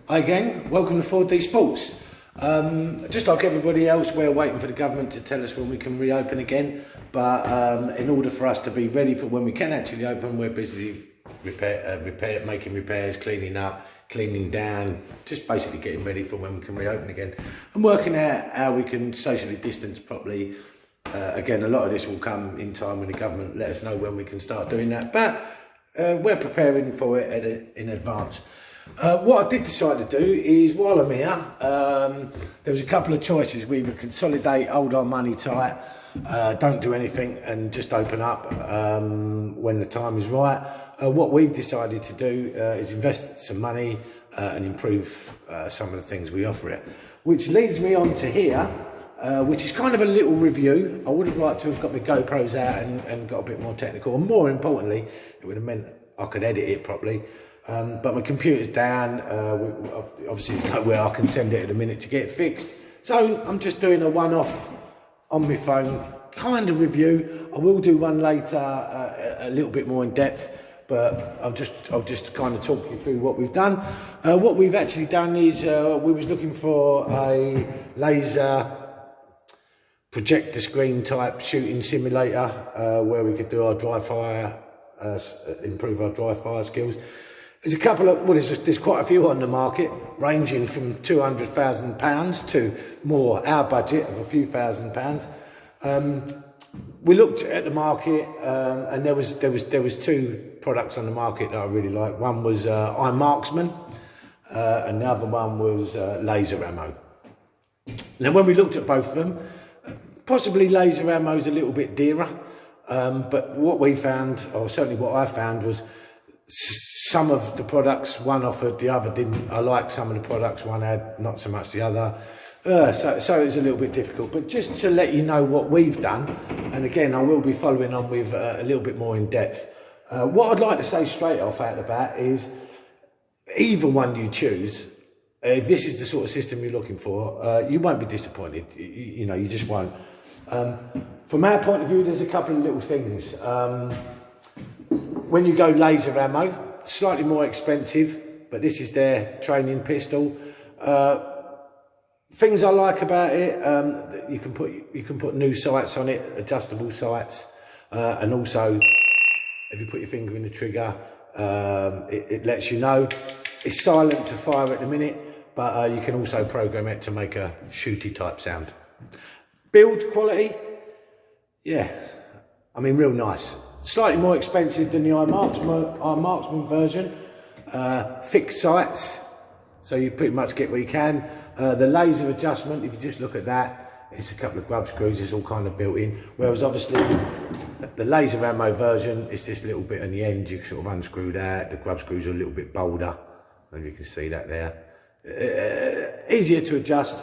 Hi gang, welcome to 4D Sports. Just like everybody else, we're waiting for the government to tell us when we can reopen again, but in order for us to be ready for when we can actually open, we're busy making repairs, cleaning up, cleaning down, just basically getting ready for when we can reopen again and working out how we can socially distance properly. Again, a lot of this will come in time when the government let us know when we can start doing that, but we're preparing for it in advance. What I did decide to do is, while I'm here, there was a couple of choices. We would consolidate, hold our money tight, don't do anything and just open up when the time is right. What we've decided to do is invest some money and improve some of the things we offer it. Which leads me on to here, which is kind of a little review. I would have liked to have got my GoPros out and got a bit more technical, and more importantly, it would have meant I could edit it properly. But my computer's down, obviously there's nowhere I can send it at a minute to get it fixed. So I'm just doing a one-off on my phone kind of review. I will do one later, a little bit more in depth, but I'll just kind of talk you through what we've done. What we've actually done is we was looking for a laser projector screen type shooting simulator where we could do our dry fire, improve our dry fire skills. There's a couple of, there's quite a few on the market, ranging from £200,000 to more, our budget of a few £1,000s. We looked at the market, and there was two products on the market that I really liked. One was IMARKSMAN, and the other one was laser ammo. Now, when we looked at both of them, possibly laser ammo is a little bit dearer, but what we found, or certainly what I found, was some of the products one offered, the other didn't. I like some of the products one had, not so much the other. So it's a little bit difficult. But just to let you know what we've done, and again, I will be following on with a little bit more in depth. What I'd like to say straight off out the bat is, either one you choose, if this is the sort of system you're looking for, you won't be disappointed. You know, you just won't. From our point of view, there's a couple of little things. When you go laser ammo, slightly more expensive, but this is their training pistol. Things I like about it, you can put new sights on it, adjustable sights, and also if you put your finger in the trigger, it lets you know. It's silent to fire at the minute, but you can also program it to make a shooty type sound. Build quality, yeah, I mean, real nice. Slightly more expensive than the IMARKSMAN version. Fixed sights, so you pretty much get what you can. The laser adjustment, if you just look at that, it's a couple of grub screws, it's all kind of built in. Whereas obviously the laser ammo version, it's this little bit on the end, you sort of unscrew that. The grub screws are a little bit bolder, and you can see that there. Easier to adjust,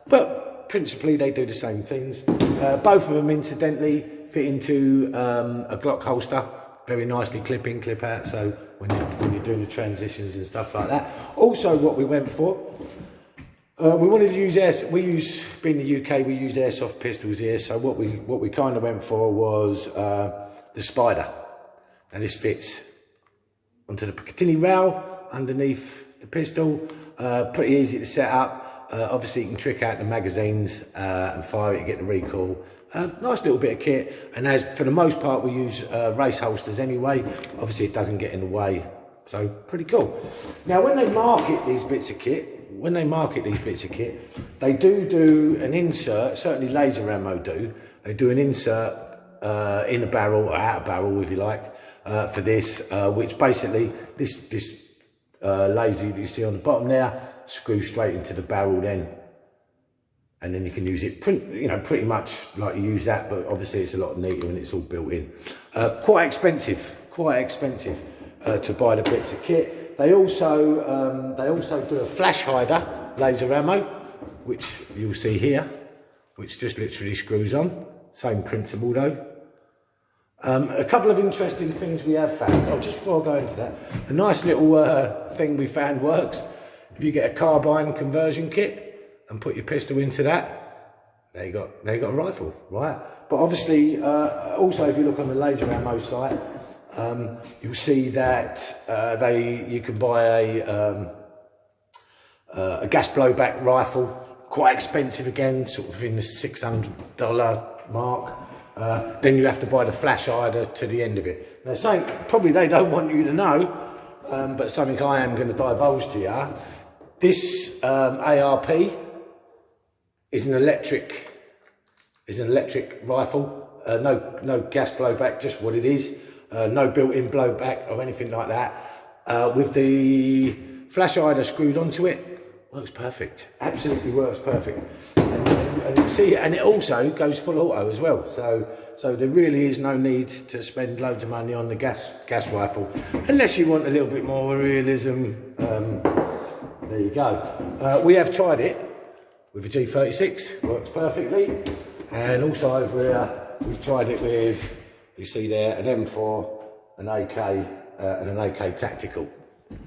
but principally they do the same things. Both of them, incidentally, fit into a Glock holster, very nicely clip in, clip out, so when you're doing the transitions and stuff like that. Also, what we went for, we wanted to use being the UK, we use airsoft pistols here, so what we kind of went for was the Spider. Now this fits onto the Picatinny rail underneath the pistol, pretty easy to set up. Obviously you can trick out the magazines and fire it to get the recoil. Nice little bit of kit, and as for the most part we use race holsters anyway. Obviously it doesn't get in the way, so pretty cool. Now when they market these bits of kit, they do an insert, certainly laser ammo do. They do an insert in a barrel, or out of barrel if you like, for this, which basically this laser you see on the bottom there screws straight into the barrel then. And then you can use it, pretty much like you use that, but obviously it's a lot neater and it's all built in. Quite expensive to buy the bits of kit. They also do a flash hider laser ammo, which you'll see here, which just literally screws on. Same principle though. A couple of interesting things we have found. Oh, just before I go into that, a nice little thing we found works. If you get a carbine conversion kit and put your pistol into that, there you got a rifle, right? But obviously, also if you look on the laser ammo site, you'll see that you can buy a gas blowback rifle, quite expensive again, sort of in the $600 mark. Then you have to buy the flash hider to the end of it. Now, something probably they don't want you to know, but something I am going to divulge to you. This ARP is an electric rifle. No gas blowback, just what it is. No built-in blowback or anything like that. With the flash hider screwed onto it, works perfect. Absolutely works perfect. And you see, and it also goes full auto as well. So there really is no need to spend loads of money on the gas rifle, unless you want a little bit more realism. There you go. We have tried it with a G36, works perfectly. And also over here, we've tried it with, you see there, an M4, an AK, and an AK Tactical.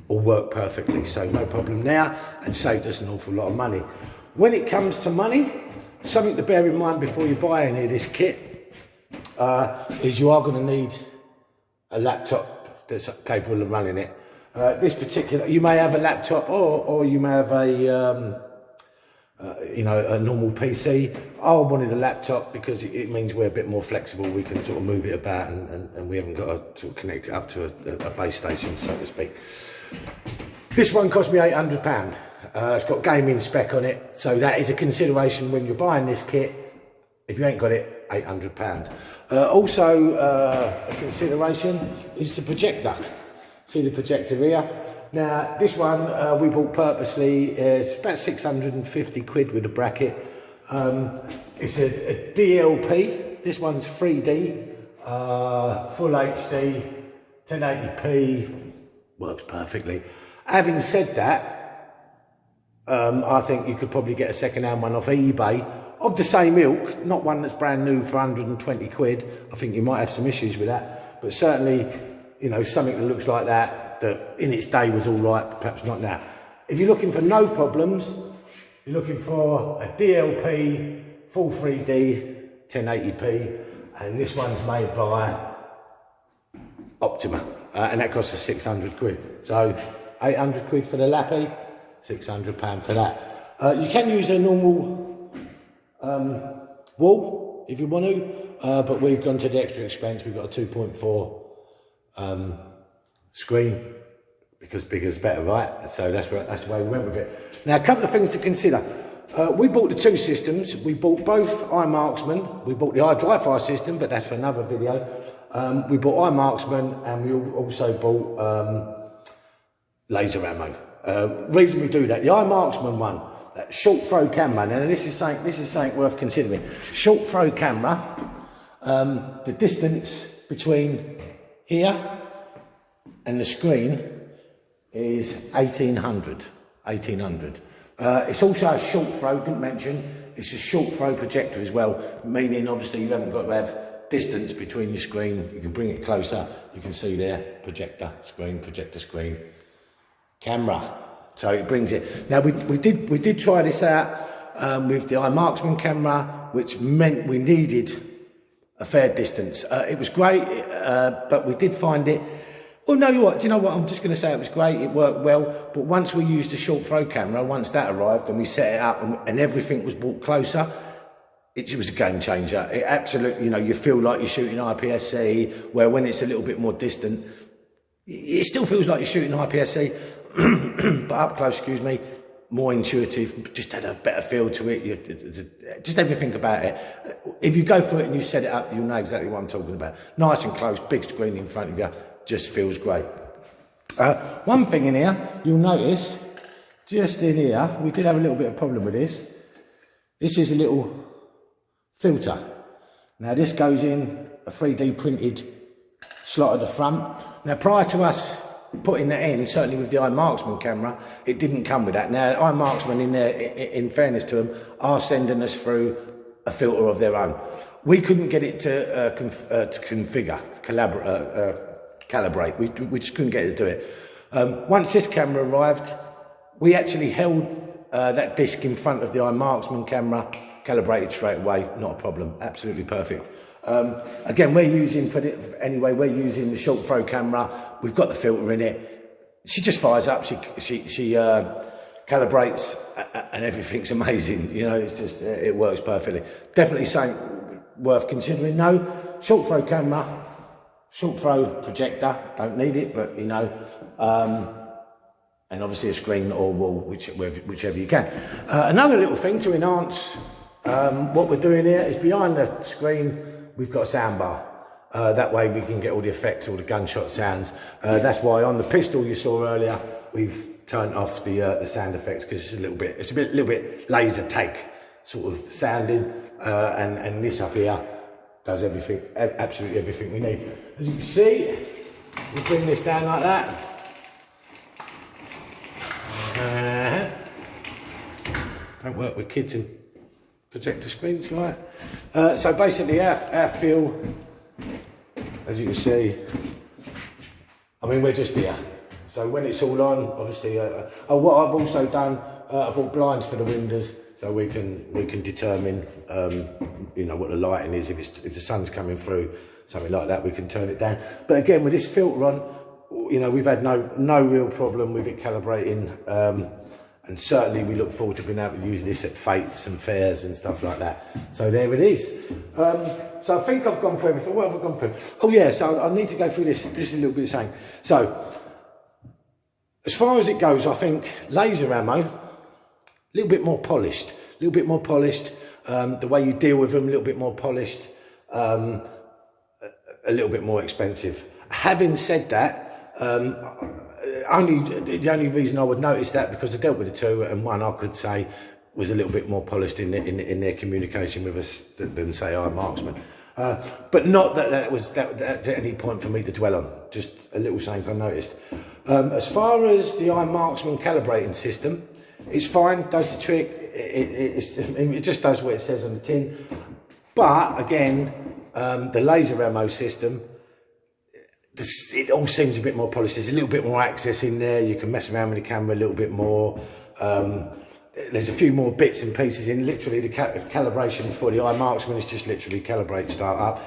All work perfectly, so no problem there, and saved us an awful lot of money. When it comes to money, something to bear in mind before you buy any of this kit is you are going to need a laptop that's capable of running it. This particular, you may have a laptop or you may have a a normal PC. I wanted a laptop because it means we're a bit more flexible. We can sort of move it about and we haven't got to sort of connect it up to a base station, so to speak. This one cost me £800. It's got gaming spec on it, so that is a consideration when you're buying this kit. If you ain't got it, £800. Also, a consideration is the projector. See the projector here? Now, this one we bought purposely. It's about 650 quid with a bracket. It's a DLP. This one's 3D, full HD, 1080p, works perfectly. Having said that, I think you could probably get a second-hand one off eBay of the same ilk, not one that's brand new for 120 quid. I think you might have some issues with that, but certainly, you know, something that looks like that in its day was all right, but perhaps not now. If you're looking for no problems, you're looking for a DLP, full 3D, 1080p, and this one's made by Optima, and that costs us 600 quid. So 800 quid for the lappy, £600 for that. You can use a normal wall if you want to, but we've gone to the extra expense. We've got a 2.4 screen, because bigger's better, right? So that's the way we went with it. Now, a couple of things to consider. We bought the two systems. We bought both IMARKSMAN. We bought the iDry-Fire system, but that's for another video. We bought IMARKSMAN, and we also bought laser ammo. Reason we do that, the IMARKSMAN one, that short throw camera. Now, this is something worth considering. Short throw camera. The distance between here and the screen is 1800. It's also a short throw, didn't mention, it's a short throw projector as well, meaning obviously you haven't got to have distance between your screen. You can bring it closer, you can see there, projector screen, camera. So it brings it. Now we did try this out with the IMARKSMAN camera, which meant we needed a fair distance. It was great, but we did find it. Well, no, do you know what? I'm just going to say it was great. It worked well. But once we used the short throw camera, once that arrived and we set it up and everything was brought closer, it was a game changer. It absolutely, you know, you feel like you're shooting IPSC, where when it's a little bit more distant, it still feels like you're shooting IPSC, but up close, more intuitive, just had a better feel to it. Just everything about it. If you go through it and you set it up, you'll know exactly what I'm talking about. Nice and close, big screen in front of you, just feels great. One thing in here, you'll notice, just in here, we did have a little bit of problem with this. This is a little filter. Now this goes in a 3D printed slot at the front. Now prior to us putting that in, certainly with the IMARKSMAN camera, it didn't come with that. Now IMARKSMAN, in fairness to them, are sending us through a filter of their own. We couldn't get it to configure, calibrate. We just couldn't get it to do it. Once this camera arrived, we actually held that disc in front of the IMARKSMAN camera, calibrated straight away, not a problem, absolutely perfect. Again, we're using we're using the short throw camera. We've got the filter in it. She just fires up. She calibrates, and everything's amazing. You know, it's just, it works perfectly. Definitely something worth considering. No, short throw camera, short throw projector, don't need it, but you know, and obviously a screen or wall, whichever you can. Another little thing to enhance what we're doing here is behind the screen, we've got a sound bar. That way we can get all the effects, all the gunshot sounds. That's why on the pistol you saw earlier, we've turned off the sound effects because it's a little bit laser tag sort of sounding, and this up here does everything, absolutely everything we need. As you can see, we bring this down like that. Don't work with kids and projector screens, right? So basically our feel, as you can see, I mean, we're just here. So when it's all on, obviously, what I've also done, I bought blinds for the windows so we can determine, you know, what the lighting is. If the sun's coming through, something like that, we can turn it down. But again, with this filter on, you know, we've had no real problem with it calibrating. And certainly we look forward to being able to use this at fetes and fairs and stuff like that. So there it is. So I think I've gone through everything. What have I gone through? Oh yeah, so I need to go through this a little bit of saying. So, as far as it goes, I think laser ammo, a little bit more polished. The way you deal with them, a little bit more polished. A little bit more expensive. Having said that, the only reason I would notice that because I dealt with the two, and one I could say was a little bit more polished in their communication with us than say IMARKSMAN. But not that was at any point for me to dwell on. Just a little something I noticed. As far as the IMARKSMAN calibrating system, it's fine, does the trick. It just does what it says on the tin. But again, the laser ammo system, it all seems a bit more polished. There's a little bit more access in there. You can mess around with the camera a little bit more. There's a few more bits and pieces in. Literally, the calibration for the IMARKSMAN is just literally calibrate, start up.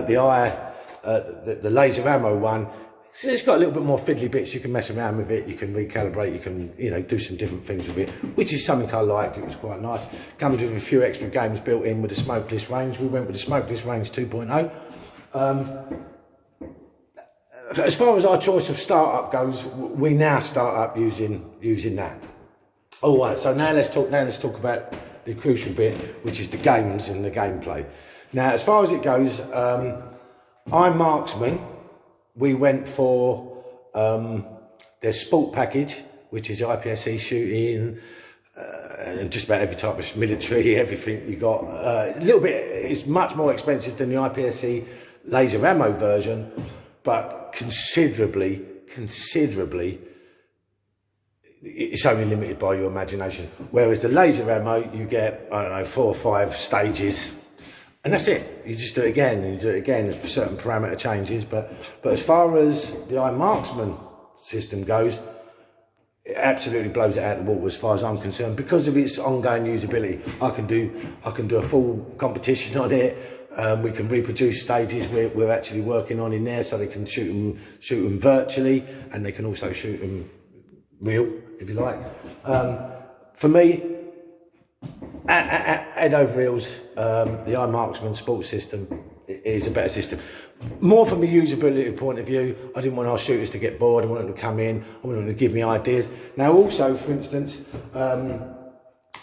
The laser ammo one, it's got a little bit more fiddly bits. You can mess around with it. You can recalibrate. You can, you know, do some different things with it, which is something I liked. It was quite nice. Comes with a few extra games built in with the smokeless range. We went with the smokeless range 2.0. As far as our choice of startup goes, we now start up using that. All right, so now let's talk about the crucial bit, which is the games and the gameplay. Now, as far as it goes, IMARKSMAN, we went for their sport package, which is IPSC shooting, and just about every type of military, everything you got. A little bit, it's much more expensive than the IPSC laser ammo version, but considerably, it's only limited by your imagination. Whereas the laser ammo, you get, I don't know, 4 or 5 stages, and that's it. You just do it again, and you do it again. There's certain parameter changes, but as far as the IMARKSMAN system goes, it absolutely blows it out of the water as far as I'm concerned because of its ongoing usability. I can do a full competition on it. We can reproduce stages we're actually working on in there, so they can shoot them virtually, and they can also shoot them real, if you like. For me, head over heels, the IMARKSMAN sports system is a better system. More from a usability point of view. I didn't want our shooters to get bored. I wanted them to come in. I wanted them to give me ideas. Now, also, for instance,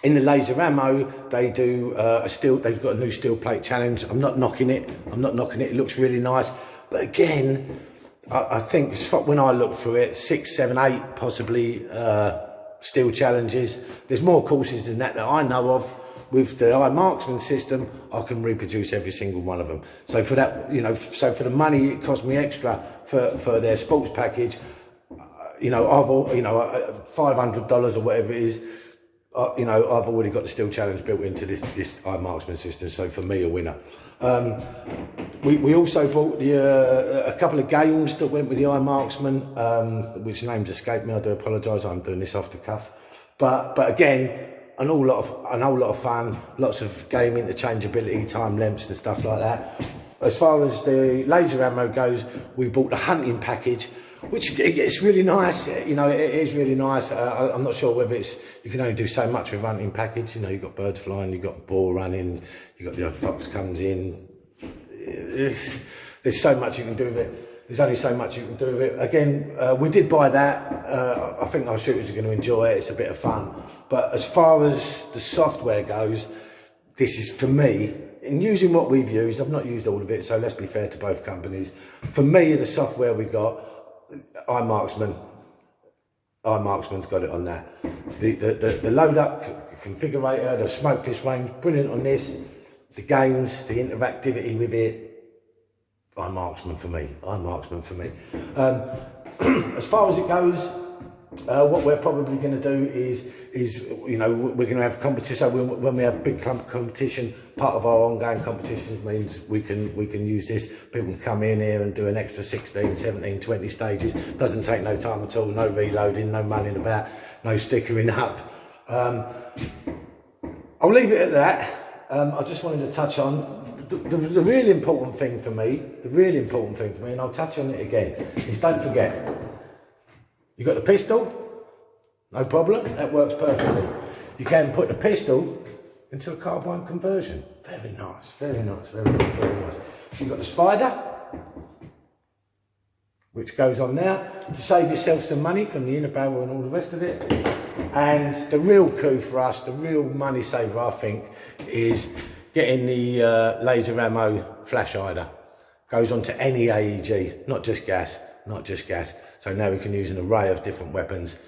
in the laser ammo, they do they've got a new steel plate challenge. I'm not knocking it. It looks really nice. But again, I think when I look through it, 6, 7, 8 possibly steel challenges. There's more courses than that I know of. With the IMARKSMAN system, I can reproduce every single one of them. So for that, you know, so for the money it cost me extra for their sports package, you know, $500 or whatever it is. You know, I've already got the steel challenge built into this IMARKSMAN system, so for me, a winner. We also bought a couple of games that went with the IMARKSMAN, which names escape me. I do apologise. I'm doing this off the cuff, but again, an whole lot of fun, lots of game interchangeability, time lengths and stuff like that. As far as the laser ammo goes, we bought the hunting package, which it's really nice. You know, it is really nice. I'm not sure whether it's, you can only do so much with hunting package. You know, you've got birds flying, you've got boar running, you've got the odd fox comes in. There's so much you can do with it. There's only so much you can do with it. Again, we did buy that. I think our shooters are going to enjoy it. It's a bit of fun. But as far as the software goes, this is, for me, in using what we've used, I've not used all of it, so let's be fair to both companies. For me, the software we got, IMARKSMAN's got it on that. The load up configurator, the smokeless range, brilliant on this. The games, the interactivity with it, IMARKSMAN for me. IMARKSMAN for me. As far as it goes, what we're probably going to do is you know, we're going to have competition. So when we have big competition, part of our ongoing competitions means we can use this. People can come in here and do an extra 16, 17, 20 stages. Doesn't take no time at all. No reloading, no mulling about, no stickering up. I'll leave it at that. I just wanted to touch on the really important thing for me. The really important thing for me, and I'll touch on it again, is don't forget. You got the pistol, no problem, that works perfectly. You can put the pistol into a carbine conversion. Very nice, very nice, very nice, very nice. You've got the spider, which goes on now to save yourself some money from the inner barrel and all the rest of it. And the real coup for us, the real money saver, I think, is getting the laser ammo flash hider. Goes on to any AEG, not just gas, not just gas. So now we can use an array of different weapons.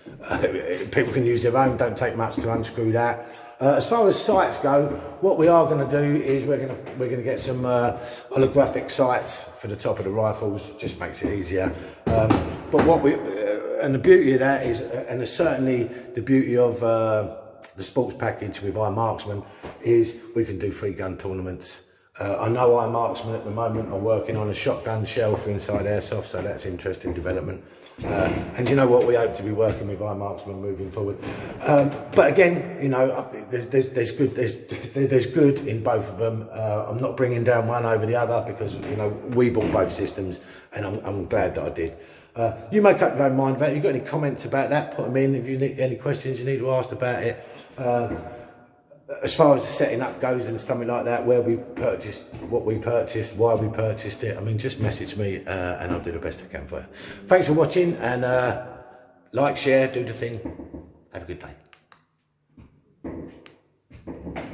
People can use their own, don't take much to unscrew that. As far as sights go, what we are going to do is we're going to get some holographic sights for the top of the rifles. Just makes it easier. But what we and the beauty of that is, and certainly the beauty of the sports package with IMARKSMAN, is we can do free gun tournaments. I know IMARKSMAN at the moment are working on a shotgun shell for inside airsoft, so that's interesting development. And you know what, we hope to be working with IMARKSMAN moving forward. But again, you know, there's good in both of them. I'm not bringing down one over the other because, you know, we bought both systems, and I'm glad that I did. You make up your own mind about it. If you've got any comments about that, put them in. If you need any questions you need to ask about it. As far as the setting up goes and something like that, where we purchased, what we purchased, why we purchased it, I mean, just message me and I'll do the best I can for you. Thanks for watching, and like, share, do the thing. Have a good day.